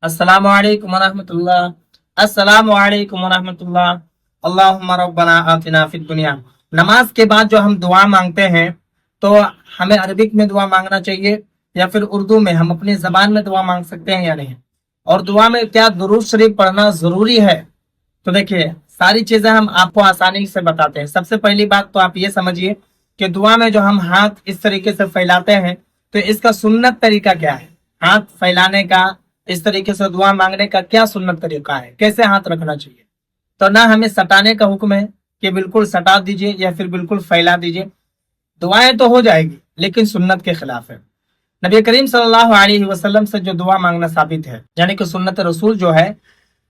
अस्सलामु अलैकुम वरहमतुल्लाह। अस्सलामु अलैकुम वरहमतुल्लाह। अल्लाहुम्मा रब्बना आतिना फिद दुनिया। नमाज के बाद जो हम दुआ मांगते हैं तो हमें अरबिक में दुआ मांगना चाहिए या फिर उर्दू में, हम अपनी जबान में दुआ मांग सकते हैं या नहीं। और दुआ में क्या दुरूद शरीफ पढ़ना जरूरी है? तो देखिए, सारी चीजें हम आपको आसानी से बताते हैं। सबसे पहली बात तो आप ये समझिए कि दुआ में जो हम हाथ इस तरीके से फैलाते हैं तो इसका सुन्नत तरीका क्या है। हाथ फैलाने का, इस तरीके से दुआ मांगने का क्या सुन्नत तरीका है, कैसे हाथ रखना चाहिए। तो ना हमें सटाने का हुक्म है कि बिल्कुल सटा दीजिए या फिर बिल्कुल फैला दीजिए। दुआएं तो हो जाएगी लेकिन सुन्नत के खिलाफ है। नबी करीम सल्लल्लाहु अलैहि वसल्लम से जो दुआ मांगना साबित है, यानी कि सुन्नत रसूल जो है,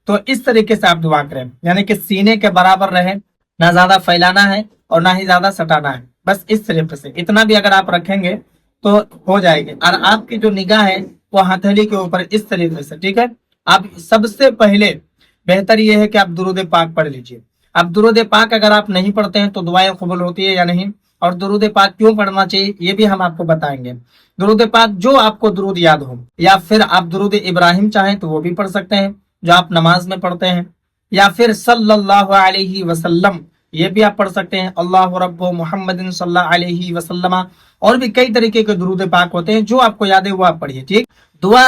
तो इस तरीके से आप दुआ करें, यानी कि सीने के बराबर रहे, ना ज्यादा फैलाना है और ना ही ज्यादा सटाना है। बस इस तरीके से इतना भी अगर आप रखेंगे तो हो जाएगी। और आपकी जो निगाह है वो हथेली के ऊपर इस तरीके से, ठीक है। आप सबसे पहले बेहतर ये है कि आप दुरूद पाक पढ़ लीजिए। अब दुरूद पाक अगर आप नहीं पढ़ते हैं तो दुआएं कबूल होती है या नहीं, और दुरूद पाक क्यों पढ़ना चाहिए ये भी हम आपको बताएंगे। दुरूद पाक जो आपको दुरूद याद हो, या फिर आप दुरूद इब्राहिम चाहें तो वो भी पढ़ सकते हैं जो आप नमाज में पढ़ते हैं, या फिर सल्लल्लाहु अलैहि वसल्लम ये भी आप पढ़ सकते हैं, अल्लाह रब्बु मुहम्मदिन सल्लल्लाहु अलैहि वसल्लम। और भी कई तरीके के दुरूद पाक होते हैं, जो आपको याद है वो आप पढ़िए, ठीक। दुआ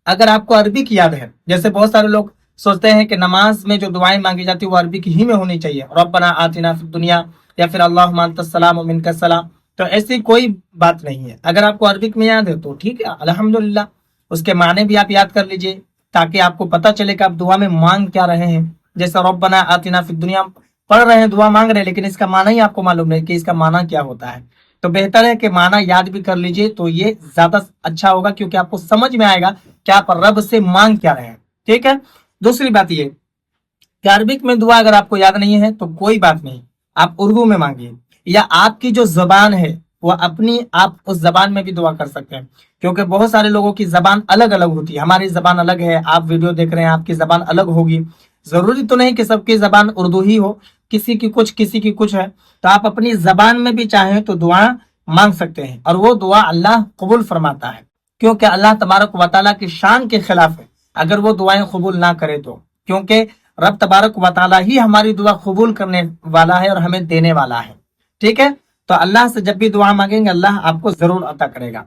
अगर आपको अरबिक याद है, जैसे बहुत सारे लोग सोचते हैं कि नमाज में जो दुआएं मांगी जाती है वो अरबिक ही में होनी चाहिए, रब्बना आतिना फिद दुनिया या फिर अल्लाहुम्मा अंतस सलाम व मिनकस सलाम, तो ऐसी कोई बात नहीं है। अगर आपको अरबिक में याद है तो ठीक है, अल्हम्दुलिल्लाह। उसके माने भी आप याद कर लीजिए ताकि आपको पता चले कि आप दुआ में मांग क्या रहे हैं। जैसे रब्बना आतिना फिद दुनिया पढ़ रहे हैं, दुआ मांग रहे हैं, लेकिन इसका माना ही आपको मालूम नहीं कि इसका माना क्या होता है। तो बेहतर है कि माना याद भी कर लीजिए, तो ये ज्यादा अच्छा होगा, क्योंकि आपको समझ में आएगा कि आप रब से मांग क्या रहे हैं, ठीक है। दूसरी बात ये कि अरबिक में दुआ अगर आपको याद नहीं है तो कोई बात नहीं, आप उर्दू में मांगिए, या आपकी जो जबान है वो अपनी, आप उस जबान में भी दुआ कर सकते हैं। क्योंकि बहुत सारे लोगों की जबान अलग अलग होती है, हमारी जबान अलग है, आप वीडियो देख रहे हैं आपकी जबान अलग होगी। जरूरी तो नहीं कि सबकी जबान उर्दू ही हो, किसी की कुछ किसी की कुछ है। तो आप अपनी जबान में भी चाहें तो दुआ मांग सकते हैं, और वो दुआ अल्लाह कबूल फरमाता है। क्योंकि अल्लाह तबारक व तआला की शान के खिलाफ है अगर वो दुआएं कबूल ना करे तो, क्योंकि रब तबारक व तआला ही हमारी दुआ कबूल करने वाला है और हमें देने वाला है, ठीक है। तो अल्लाह से जब भी दुआ मांगेंगे अल्लाह आपको जरूर अता करेगा।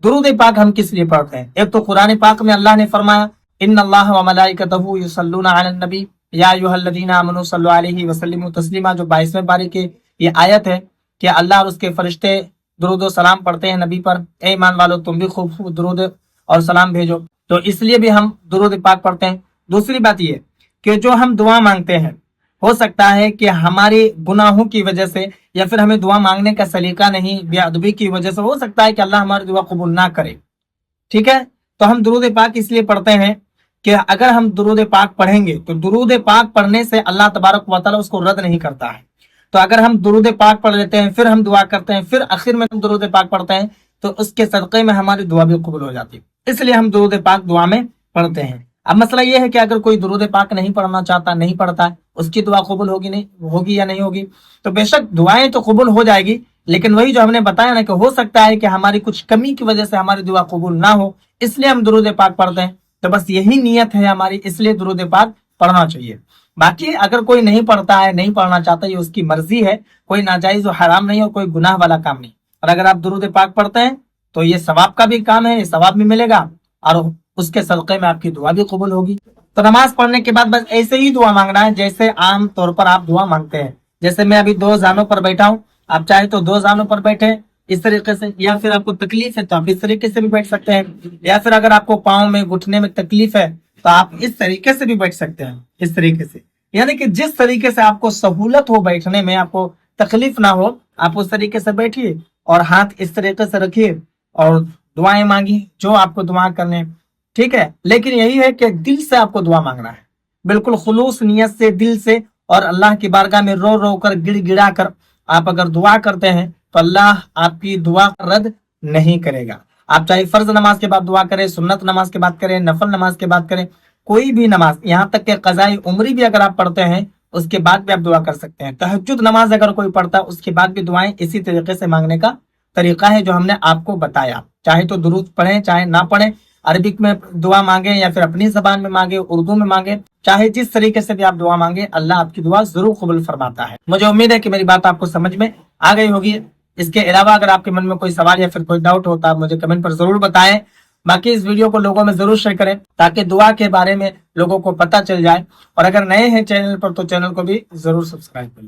दुरूद पाक हम किस लिए पढ़ते हैं? एक तो कुरान पाक में अल्लाह ने फरमाया, इन्नल्लाह व मलाइकतहु युसल्लूना अलन नबी या अय्युहल्लज़ीना आमनू सल्लु अलैहि वसल्लिमु तस्लीमा, जो 22वें पारे की ये आयत है कि अल्लाह और उसके फरिश्ते दुरूद और सलाम पढ़ते हैं नबी पर। ए ईमान वालों, तुम भी खूब खूब दुरूद और सलाम भेजो। तो इसलिए भी हम दुरूद पाक पढ़ते हैं। दूसरी बात ये कि जो हम दुआ मांगते हैं, हो सकता है कि हमारे गुनाहों की वजह से या फिर हमें दुआ मांगने का सलीका नहीं, बेअदबी की वजह से हो सकता है कि अल्लाह हमारी दुआ कबूल ना करे, ठीक है। तो हम दुरूद पाक इसलिए पढ़ते हैं कि अगर हम दुरूद पाक पढ़ेंगे तो दुरूद पाक पढ़ने से अल्लाह तबारक व तआला उसको रद्द नहीं करता है। तो अगर हम दुरूद पाक पढ़ लेते हैं, फिर हम दुआ करते हैं, फिर आखिर में हम दुरूद पाक पढ़ते हैं, तो उसके सदक़े में हमारी दुआ भी कबूल हो जाती है। इसलिए हम दुरूद पाक दुआ में पढ़ते हैं। अब मसला यह है कि अगर कोई दुरूद पाक नहीं पढ़ना चाहता, नहीं पढ़ता है, उसकी दुआ कबूल होगी नहीं होगी या नहीं होगी? तो बेशक दुआएं तो कबूल हो जाएगी, लेकिन वही जो हमने बताया ना कि हो सकता है कि हमारी कुछ कमी की वजह से हमारी दुआ कबूल ना हो, इसलिए हम दुरूद पाक पढ़ते हैं। तो बस यही नियत है हमारी, इसलिए दुरूद पाक पढ़ना चाहिए। बाकी अगर कोई नहीं पढ़ता है, नहीं पढ़ना चाहता, ये उसकी मर्जी है, कोई नाजायज और हराम नहीं और कोई गुनाह वाला काम नहीं। और अगर आप दुरूद पाक पढ़ते हैं तो ये सवाब का भी काम है, ये सवाब भी मिलेगा और उसके सदक़े में आपकी दुआ भी कबूल होगी। तो नमाज पढ़ने के बाद बस ऐसे ही दुआ मांगना है जैसे आम तौर पर आप दुआ मांगते हैं। जैसे मैं अभी 2 जानों पर बैठा हूँ, आप चाहे तो 2 जानों पर बैठे इस तरीके से, या फिर आपको तकलीफ है तो आप इस तरीके से भी बैठ सकते हैं, या फिर अगर आपको पाँव में घुटने में तकलीफ है तो आप इस तरीके से भी बैठ सकते हैं, इस तरीके से। यानी कि जिस तरीके से आपको सहूलत हो बैठने में, आपको तकलीफ ना हो, आप उस तरीके से बैठिए और हाथ इस तरीके से रखिए और दुआएं मांगी जो आपको दुआ करने, ठीक है। लेकिन यही है कि दिल से आपको दुआ मांगना है, बिल्कुल खुलूस नियत से, दिल से, और अल्लाह की बारगाह में रो रो कर, गिड़गिड़ा कर आप अगर दुआ करते हैं तो अल्लाह आपकी दुआ रद्द नहीं करेगा। आप चाहे फर्ज नमाज के बाद दुआ करें, सुन्नत नमाज के बाद करें, नफल नमाज के बाद करें, कोई भी नमाज, यहाँ तक कि कज़ाई उम्री भी अगर आप पढ़ते हैं उसके बाद भी आप दुआ कर सकते हैं। तहज्जुद नमाज अगर कोई पढ़ता है उसके बाद भी दुआएं इसी तरीके से मांगने का तरीका है जो हमने आपको बताया। चाहे तो दुरूद पढ़ें चाहे ना पढ़ें, عربک میں دعا مانگے یا پھر اپنی زبان میں مانگے, اردو میں مانگے, چاہے جس طریقے سے بھی آپ دعا مانگے, اللہ آپ کی دعا ضرور قبول فرماتا ہے. مجھے امید ہے کہ میری بات آپ کو سمجھ میں آ گئی ہوگی. اس کے علاوہ اگر آپ کے من میں کوئی سوال یا پھر کوئی ڈاؤٹ ہوتا ہے مجھے کمنٹ پر ضرور بتائیں. باقی اس ویڈیو کو لوگوں میں ضرور شیئر کریں تاکہ دعا کے بارے میں لوگوں کو پتہ چل جائے, اور اگر نئے ہیں چینل پر تو چینل کو بھی ضرور سبسکرائب کریں.